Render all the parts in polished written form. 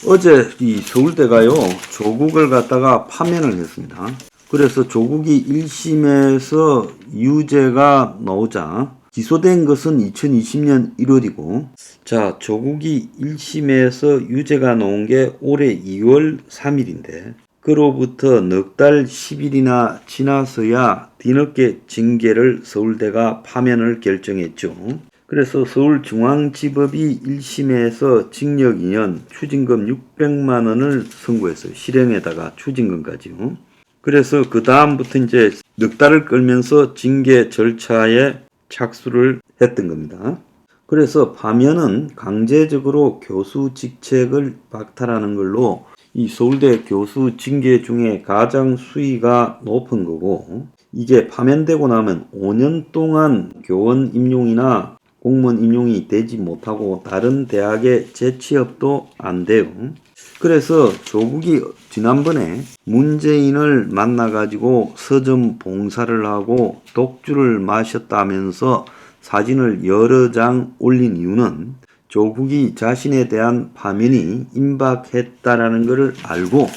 어제 이 서울대가요, 조국을 갖다가 파면을 했습니다. 그래서 조국이 1심에서 유죄가 나오자 기소된 것은 2020년 1월이고, 자, 조국이 1심에서 유죄가 나온 게 올해 2월 3일인데, 그로부터 넉 달 10일이나 지나서야 뒤늦게 징계를 서울대가 파면을 결정했죠. 그래서 서울중앙지법이 1심에서 징역 2년, 추징금 600만 원을 선고했어요. 실형에다가 추징금까지요. 그래서 그 다음부터 이제 넉 달을 끌면서 징계 절차에 착수를 했던 겁니다. 그래서 파면은 강제적으로 교수 직책을 박탈하는 걸로 이 서울대 교수 징계 중에 가장 수위가 높은 거고, 이게 파면되고 나면 5년 동안 교원 임용이나 공무원 임용이 되지 못하고 다른 대학에 재취업도 안 돼요. 그래서 조국이 지난번에 문재인을 만나가지고 서점 봉사를 하고 독주를 마셨다면서 사진을 여러 장 올린 이유는 조국이 자신에 대한 파면이 임박했다라는 것을 알고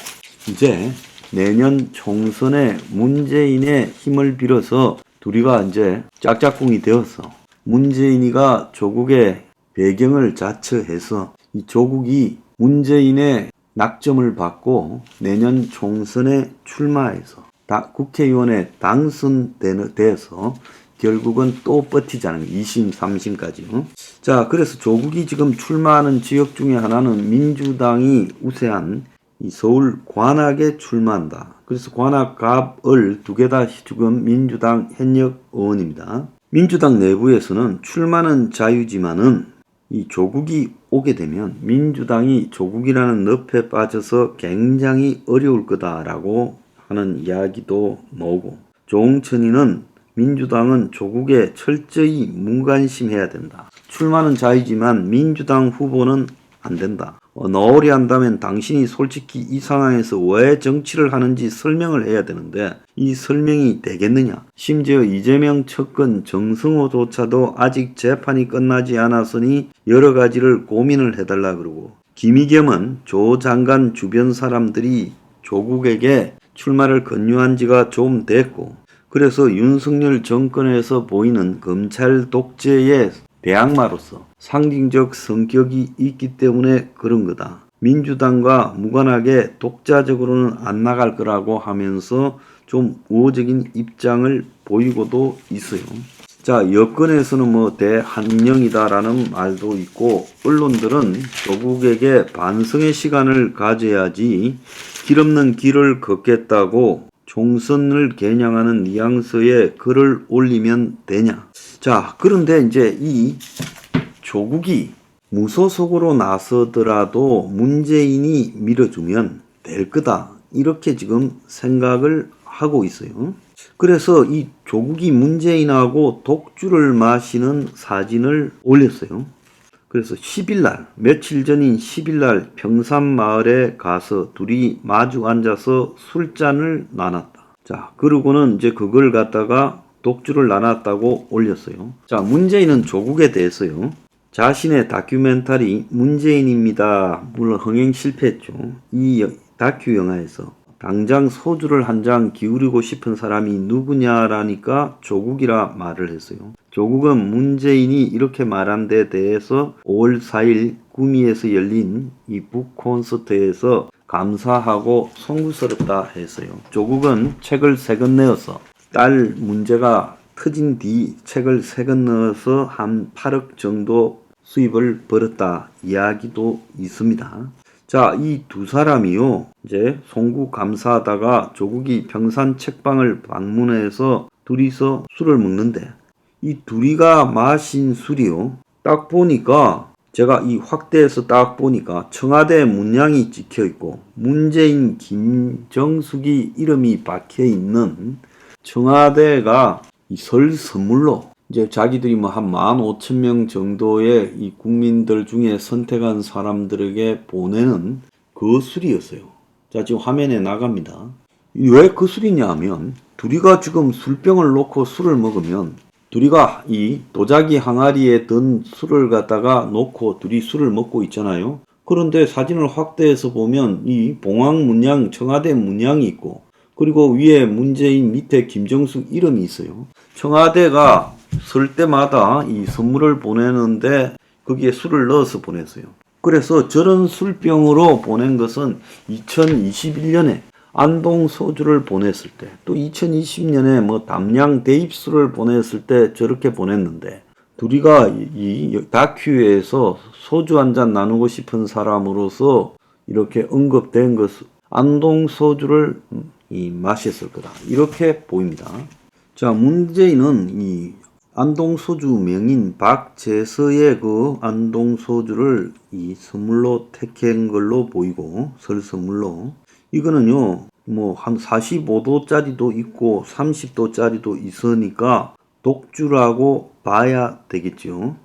이제 내년 총선에 문재인의 힘을 빌어서 둘이가 이제 짝짝꿍이 되어서 문재인이가 조국의 배경을 자처해서 이 조국이 문재인의 낙점을 받고 내년 총선에 출마해서 국회의원에 당선돼서 결국은 또 버티자는 2심, 3심까지. 자, 그래서 조국이 지금 출마하는 지역 중에 하나는 민주당이 우세한 이 서울 관악에 출마한다. 그래서 관악갑을 두 개 다 지금 민주당 현역 의원입니다. 민주당 내부에서는 출마는 자유지만은 이 조국이 오게 되면 민주당이 조국이라는 늪에 빠져서 굉장히 어려울 거다라고 하는 이야기도 나오고, 조홍천이는 민주당은 조국에 철저히 무관심해야 된다. 출마는 자유지만 민주당 후보는 안 된다. 나오려 한다면 당신이 솔직히 이 상황에서 왜 정치를 하는지 설명을 해야 되는데 이 설명이 되겠느냐. 심지어 이재명 측근 정승호조차도 아직 재판이 끝나지 않았으니 여러 가지를 고민을 해달라 그러고, 김의겸은 조 장관 주변 사람들이 조국에게 출마를 권유한 지가 좀 됐고, 그래서 윤석열 정권에서 보이는 검찰 독재의 대항마로서 상징적 성격이 있기 때문에 그런 거다. 민주당과 무관하게 독자적으로는 안 나갈 거라고 하면서 좀 우호적인 입장을 보이고도 있어요. 자, 여권에서는 뭐 대한영이다라는 말도 있고, 언론들은 조국에게 반성의 시간을 가져야지 길 없는 길을 걷겠다고 총선을 겨냥하는 뉘앙스의 글을 올리면 되냐. 자, 그런데 이제 이 조국이 무소속으로 나서더라도 문재인이 밀어주면 될 거다. 이렇게 지금 생각을 하고 있어요. 그래서 이 조국이 문재인하고 독주를 마시는 사진을 올렸어요. 그래서 10일날, 며칠 전인 10일날 평산마을에 가서 둘이 마주 앉아서 술잔을 나눴다. 자, 그러고는 이제 그걸 갖다가 독주를 나눴다고 올렸어요. 자, 문재인은 조국에 대해서요, 자신의 다큐멘터리 문재인입니다. 물론 흥행 실패했죠. 이 다큐 영화에서 당장 소주를 한 잔 기울이고 싶은 사람이 누구냐라니까 조국이라 말을 했어요. 조국은 문재인이 이렇게 말한 데 대해서 5월 4일 구미에서 열린 이 북콘서트에서 감사하고 송구스럽다 했어요. 조국은 책을 3권 내어서 딸 문제가 터진 뒤 책을 3권 넣어서 한 8억 정도 수입을 벌었다 이야기도 있습니다. 자, 이 두 사람이요, 이제 송구 감사하다가 조국이 평산 책방을 방문해서 둘이서 술을 먹는데, 이 둘이가 마신 술이요, 딱 보니까 제가 이 확대해서 딱 보니까 청와대 문양이 찍혀 있고 문재인, 김정숙이 이름이 박혀 있는 청와대가 이 설 선물로 이제 자기들이 뭐 한 15,000명 정도의 이 국민들 중에 선택한 사람들에게 보내는 그 술이었어요. 자, 지금 화면에 나갑니다. 왜 그 술이냐 하면, 둘이가 지금 술병을 놓고 술을 먹으면 둘이가 이 도자기 항아리에 든 술을 갖다가 놓고 둘이 술을 먹고 있잖아요. 그런데 사진을 확대해서 보면 이 봉황 문양, 청와대 문양이 있고 그리고 위에 문재인 밑에 김정숙 이름이 있어요. 청와대가 설 때마다 이 선물을 보내는데 거기에 술을 넣어서 보냈어요. 그래서 저런 술병으로 보낸 것은 2021년에 안동 소주를 보냈을 때, 또 2020년에 뭐 담양 대입술을 보냈을 때 저렇게 보냈는데, 둘이가 이 다큐에서 소주 한 잔 나누고 싶은 사람으로서 이렇게 언급된 것은 안동 소주를 마셨을 거다, 이렇게 보입니다. 자, 문재인은 이 안동 소주 명인 박재서의 그 안동 소주를 이 선물로 택한 걸로 보이고, 설 선물로. 이거는요, 뭐 한 45도짜리도 있고 30도짜리도 있으니까 독주라고 봐야 되겠죠.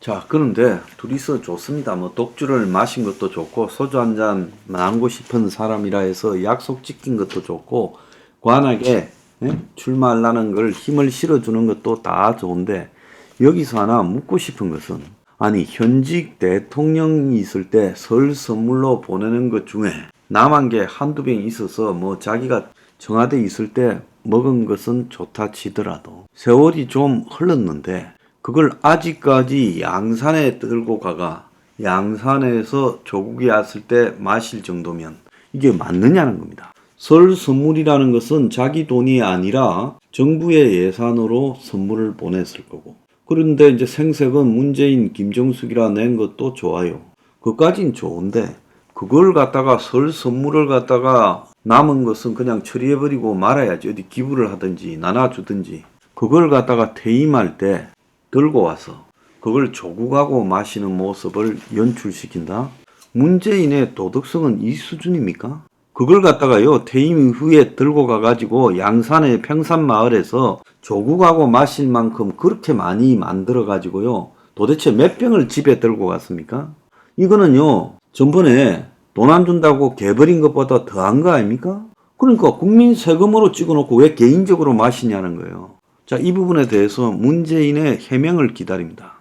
자, 그런데 둘이서 좋습니다. 뭐 독주를 마신 것도 좋고 소주 한 잔 나누고 싶은 사람이라 해서 약속 지킨 것도 좋고 관악에 출마하려는 걸 힘을 실어주는 것도 다 좋은데, 여기서 하나 묻고 싶은 것은, 아니 현직 대통령이 있을 때 설 선물로 보내는 것 중에 남은 게 한두 병 있어서 뭐 자기가 청와대에 있을 때 먹은 것은 좋다 치더라도 세월이 좀 흘렀는데 그걸 아직까지 양산에 들고 가가 양산에서 조국이 왔을 때 마실 정도면 이게 맞느냐는 겁니다. 설 선물이라는 것은 자기 돈이 아니라 정부의 예산으로 선물을 보냈을 거고, 그런데 이제 생색은 문재인, 김정숙이라 낸 것도 좋아요. 그까진 좋은데 그걸 갖다가 설 선물을 갖다가 남은 것은 그냥 처리해버리고 말아야지. 어디 기부를 하든지 나눠주든지. 그걸 갖다가 퇴임할 때 들고 와서 그걸 조국하고 마시는 모습을 연출시킨다? 문재인의 도덕성은 이 수준입니까? 그걸 갖다가요, 퇴임 후에 들고 가가지고 양산의 평산마을에서 조국하고 마실 만큼 그렇게 많이 만들어가지고요, 도대체 몇 병을 집에 들고 갔습니까? 이거는요, 전번에 돈 안 준다고 개버린 것보다 더한 거 아닙니까? 그러니까 국민 세금으로 찍어놓고 왜 개인적으로 마시냐는 거예요. 자, 이 부분에 대해서 문재인의 해명을 기다립니다.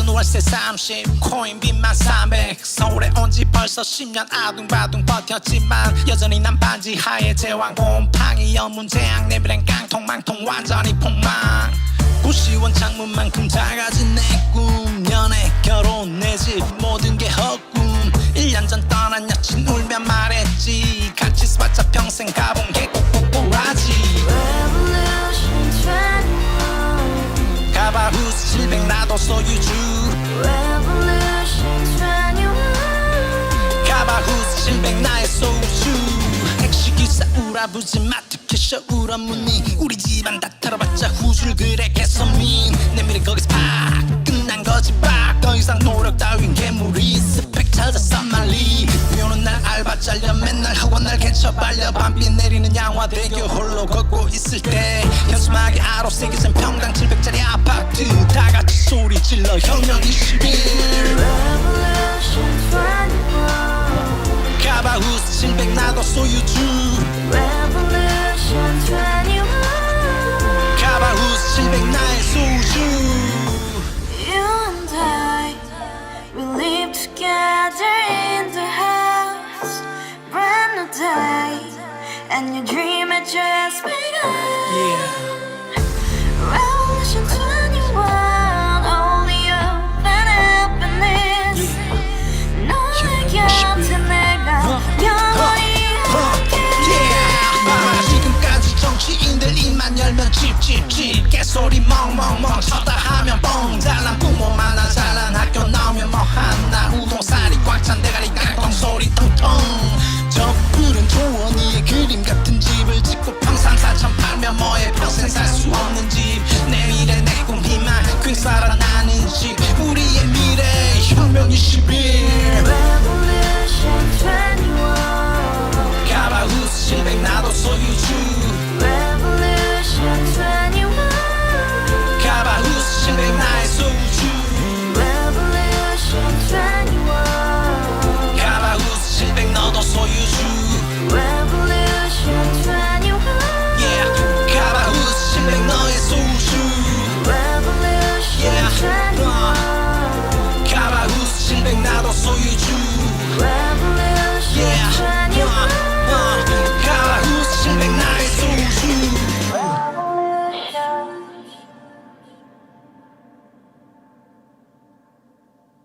월세 30 코인빚만 300 서울에 온지 벌써 10년 아둥바둥 버텼지만 여전히 난 반지 하에 제왕 곰팡이 연문제약 내비랭 깡통 망통 완전히 폭망 고시원 창문만큼 작아진 내 꿈 연애 결혼 내 집 모든 게 헛꿈 1년 전 떠난 여친 울며 말했지 같이 써봤자 평생 가본 게 꼭꼭꼭하지 가바후스 700 나도 소유주 가바후스 700 나의 소주 택시기사 우라부지 마트 캐셔 울어무니 우리 집안 다 털어봤자 후줄 그래 개선민 내미래 거기서 팍 끝난 거지 팍 더 이상 노력 따윈 괴물이 스펙 찾아서 말리 비오는 날 알바 잘려 맨날 학원 날 개쳐 발려 밤비 내리는 양화대교 홀로 걷고 있을 때 현수막에 아로 새겨진 평당 700짜리 아파트 다같이 소리 질러 혁명 21 가바후스 700 나도 소유주 가바후스 700 나의 소주 Together in the house, brand new day, and your dream had just begun. Revolution 21, only open happiness. 너의 곁에 내가 영원히 함께. 지금까지 정치인들 입만 열면 찝찝찝 개소리 멍멍멍 쳤다 하면 뻥 잘난 부모 만나 잘난 학교 나오면 뭐 하나 우동살이 꽉 찬 대가리